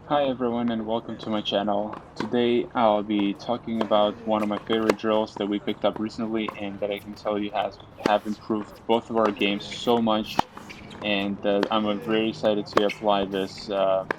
Hi everyone and welcome to my channel. Today I'll be talking about one of my favorite drills that we picked up recently and that I can tell you have improved both of our games so much, and I'm very excited to apply this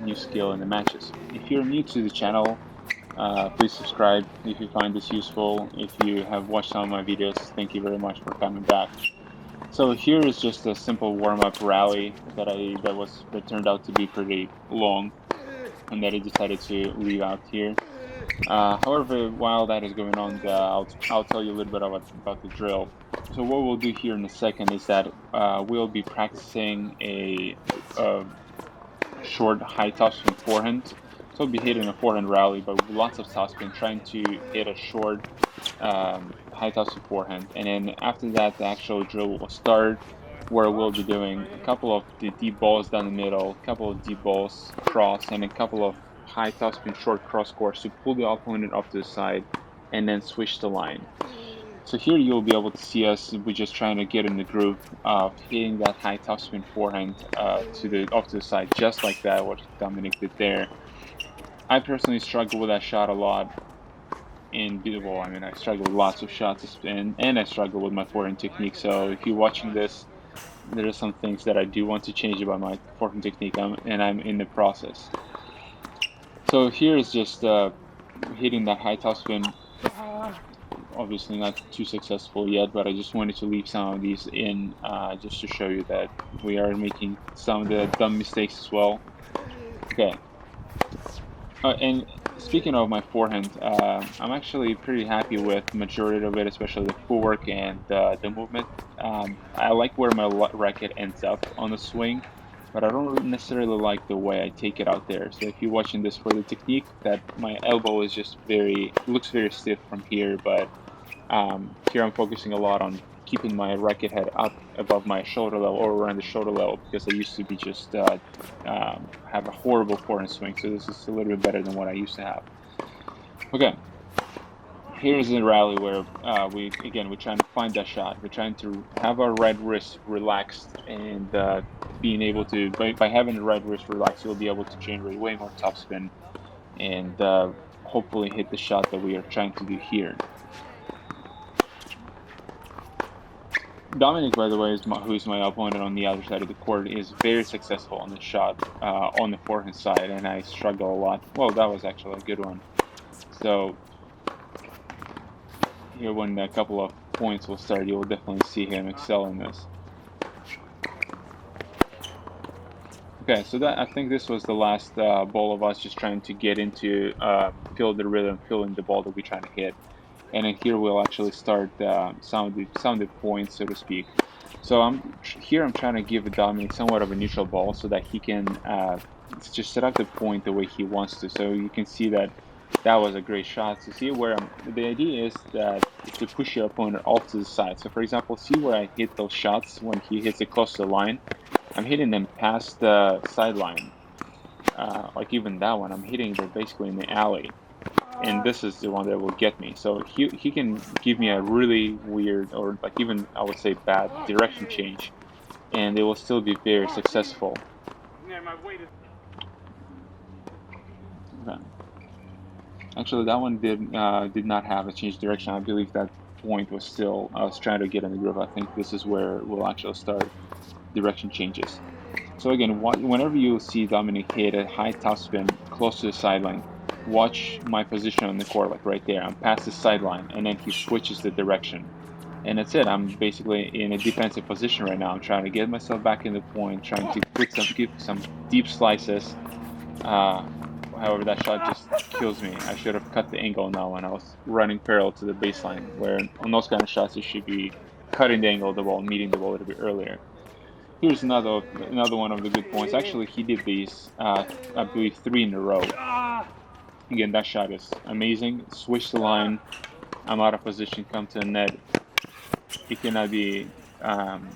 new skill in the matches. If you're new to the channel, please subscribe if you find this useful. If you have watched some of my videos, thank you very much for coming back. So here is just a simple warm-up rally that turned out to be pretty long and that I decided to leave out here. However, while that is going on, I'll tell you a little bit about the drill. So what we'll do here in a second is that we'll be practicing a short high topspin forehand. So we'll be hitting a forehand rally, but with lots of topspin, trying to hit a short high topspin forehand. And then after that, the actual drill will start, where we'll be doing a couple of the deep balls down the middle, a couple of deep balls cross, and a couple of high topspin short cross course to pull the opponent off to the side, and then switch the line. So here you'll be able to see us. We're just trying to get in the groove of hitting that high topspin forehand off to the side, just like that. What Dominic did there. I personally struggle with that shot a lot. Well, I mean, I struggle with lots of shots to spin, and I struggle with my forehand technique. So if you're watching this, there are some things that I do want to change about my forehand technique, and I'm in the process. So here is just hitting that high topspin. Obviously not too successful yet, but I just wanted to leave some of these in just to show you that we are making some of the dumb mistakes as well. Okay. And speaking of my forehand, I'm actually pretty happy with the majority of it, especially the footwork and the movement. I like where my racket ends up on the swing, but I don't necessarily like the way I take it out there. So if you're watching this for the technique, that my elbow is just looks very stiff from here, but here I'm focusing a lot on keeping my racket head up above my shoulder level or around the shoulder level, because I used to be just have a horrible forehand swing. So this is a little bit better than what I used to have. Okay, here's a rally where we're trying to find that shot. We're trying to have our right wrist relaxed, and being able to by having the right wrist relaxed, you'll be able to generate way more topspin and hopefully hit the shot that we are trying to do here. Dominic, by the way, who is my opponent on the other side of the court, is very successful on the shot on the forehand side, and I struggle a lot. Well, that was actually a good one. So here, when a couple of points will start, you will definitely see him excel in this. Okay, so I think this was the last ball of us just trying to get into feel the rhythm, feeling the ball that we're trying to hit. And then here we'll actually start some of the points, so to speak. So I'm trying to give Dominic somewhat of a neutral ball so that he can just set up the point the way he wants to. So you can see that that was a great shot. So see where the idea is to push your opponent off to the side. So for example, see where I hit those shots when he hits it close to the line. I'm hitting them past the sideline. Like even that one, I'm hitting it basically in the alley, and this is the one that will get me. So he can give me a really weird, or like even I would say bad direction change, and it will still be very successful. Okay. Actually, that one did not have a change direction. I believe that point was still, I was trying to get in the groove. I think this is where we'll actually start direction changes. So again, whenever you see Dominic hit a high topspin close to the sideline, watch my position on the court, like right there. I'm past the sideline, and then he switches the direction. And that's it. I'm basically in a defensive position right now. I'm trying to get myself back in the point, trying to give some deep slices. Uh, However, that shot just kills me. I should have cut the angle now when I was running parallel to the baseline, where on those kind of shots, you should be cutting the angle of the ball, meeting the ball a little bit earlier. Here's another one of the good points. Actually, he did these, I believe, 3 in a row. Again, that shot is amazing. Switch the line. I'm out of position. Come to the net. It cannot be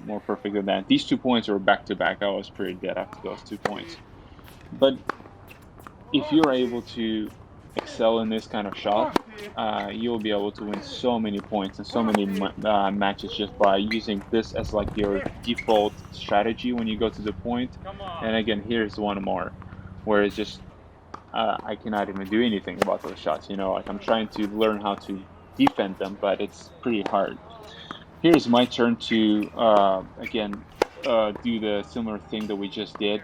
more perfect than that. These 2 points were back to back. I was pretty dead after those 2 points. But if you're able to excel in this kind of shot, you'll be able to win so many points and so many matches just by using this as like your default strategy when you go to the point. And again, here's one more, where it's just I cannot even do anything about those shots. Like I'm trying to learn how to defend them, but it's pretty hard. Here's my turn to again do the similar thing that we just did.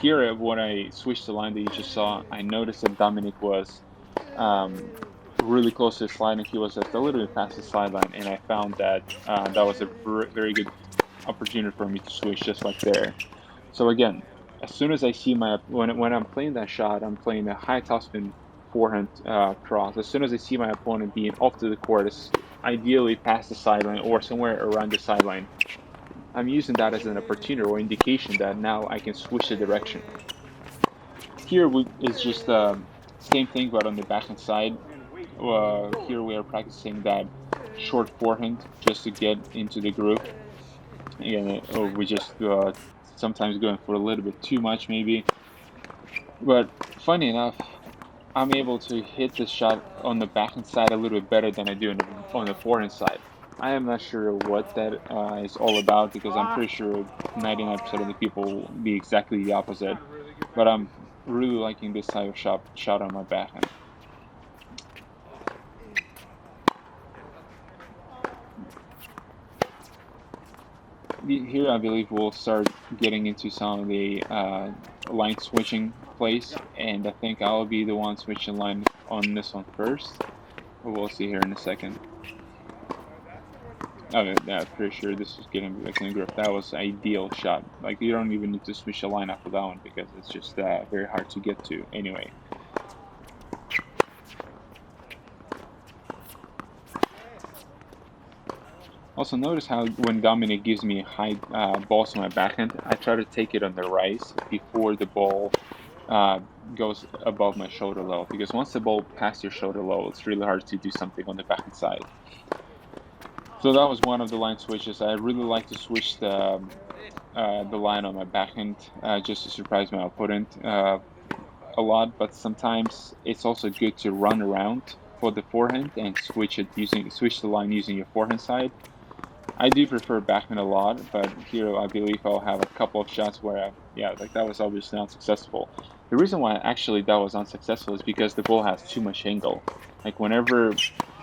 Here, when I switched the line that you just saw, I noticed that Dominic was um, really close to the slide, and he was just a little bit past the sideline, and I found that that was a very good opportunity for me to switch just like there. So again, as soon as I see when I'm playing that shot, I'm playing a high topspin forehand cross. As soon as I see my opponent being off to the court, ideally past the sideline or somewhere around the sideline, I'm using that as an opportunity or indication that now I can switch the direction. Here is just same thing, but on the backhand side. Here we are practicing that short forehand just to get into the groove. And we just sometimes going for a little bit too much maybe. But funny enough, I'm able to hit the shot on the backhand side a little bit better than I do on the forehand side. I am not sure what that is all about because I'm pretty sure 99% of the people will be exactly the opposite. But I'm really liking this type of shot on my backhand. Here, I believe we'll start getting into some of the line switching plays, and I think I'll be the one switching line on this one first. We'll see here in a second. Okay, yeah, pretty sure this is getting back in the grip. That was ideal shot. Like you don't even need to switch the line after that one because it's just very hard to get to anyway. Also notice how when Dominic gives me high balls on my backhand, I try to take it on the rise before the ball goes above my shoulder level. Because once the ball passes your shoulder level, it's really hard to do something on the backhand side. So that was one of the line switches. I really like to switch the line on my backhand just to surprise my opponent a lot. But sometimes it's also good to run around for the forehand and switch the line using your forehand side. I do prefer backhand a lot, but here I believe I'll have a couple of shots where, like that was obviously unsuccessful. The reason why actually that was unsuccessful is because the ball has too much angle. Like whenever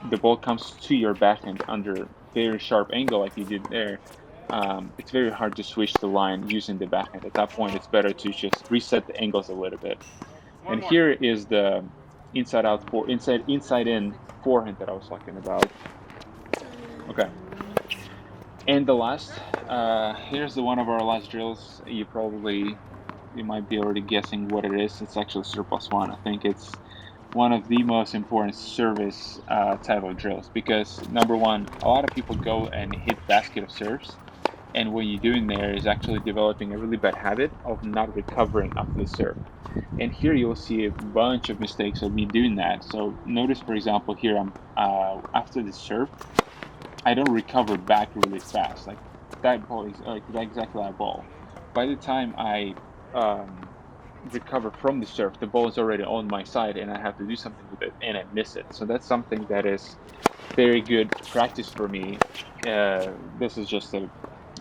the ball comes to your backhand under very sharp angle like you did there, it's very hard to switch the line using the backhand. At that point, it's better to just reset the angles a little bit. And here is the inside in forehand that I was talking about. Okay. And the last, here's one of our last drills. You might be already guessing what it is. It's actually surplus one. I think it's one of the most important service type of drills because number one, a lot of people go and hit basket of serves, and what you're doing there is actually developing a really bad habit of not recovering after the serve. And here you'll see a bunch of mistakes of me doing that. So notice, for example, here I'm after the serve, I don't recover back really fast. Like that ball is like exactly that ball. By the time I recover from the serve, the ball is already on my side, and I have to do something with it, and I miss it. So that's something that is very good practice for me. This is just a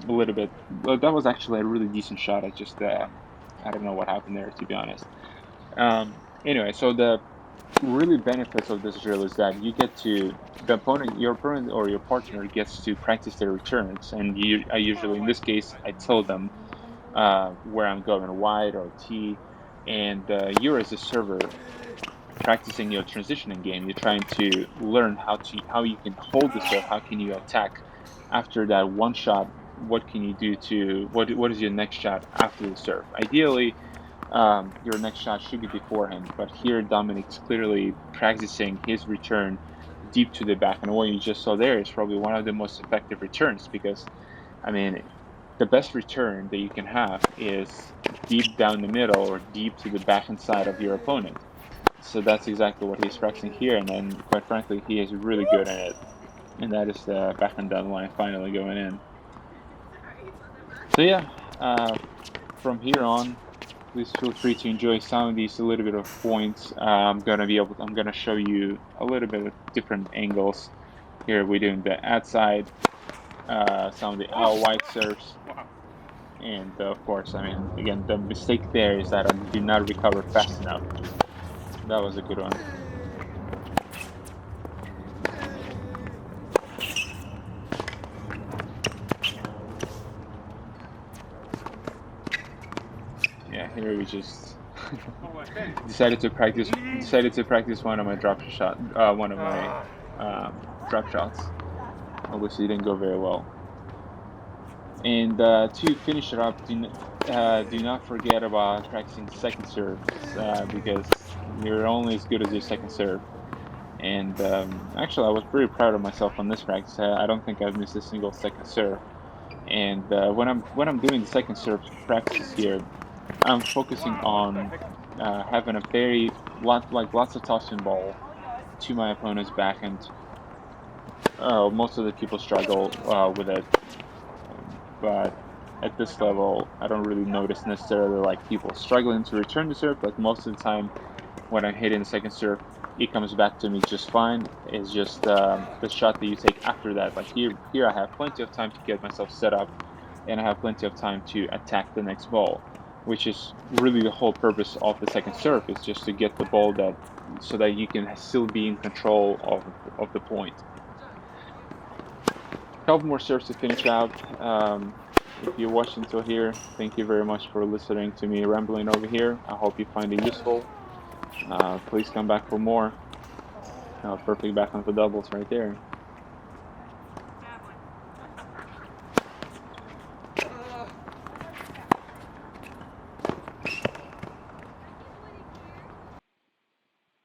little bit. Well, that was actually a really decent shot. I don't know what happened there, to be honest. Anyway, so the really benefits of this drill is that your opponent or your partner gets to practice their returns, and I usually, in this case, I tell them where I'm going, wide or T, and you're as a server practicing your transitioning game. You're trying to learn how you can hold the serve, how can you attack after that one shot. What can you do to what is your next shot after the serve? Ideally, your next shot should be beforehand. But here, Dominic's clearly practicing his return deep to the back. And what you just saw there is probably one of the most effective returns because, I mean, the best return that you can have is deep down the middle or deep to the backhand side of your opponent. So that's exactly what he's practicing here. And then, quite frankly, he is really good at it. And that is the backhand down the line finally going in. So, yeah, from here on, please feel free to enjoy some of these a little bit of points. I'm gonna show you a little bit of different angles. Here we're doing the ad side, some of the out wide serves. And of course, I mean, again, the mistake there is that I did not recover fast enough. That was a good one. Yeah, here we just decided to practice one of my drop shots. Obviously, it didn't go very well. And to finish it up, do not forget about practicing second serves because you're only as good as your second serve. And actually, I was pretty proud of myself on this practice. I don't think I've missed a single second serve. And when I'm doing the second serve practices here, I'm focusing on having a lots of topspin ball to my opponent's backhand. Most of the people struggle with it, but at this level, I don't really notice necessarily like people struggling to return the serve. Like most of the time, when I'm hitting the second serve, it comes back to me just fine. It's just the shot that you take after that. Like here I have plenty of time to get myself set up, and I have plenty of time to attack the next ball, which is really the whole purpose of the second serve. Is just to get the ball that so that you can still be in control of the point. Couple more serves to finish out. If you watched until here, thank you very much for listening to me rambling over here. I hope you find it useful. Please come back for more. Perfect backhand for doubles right there.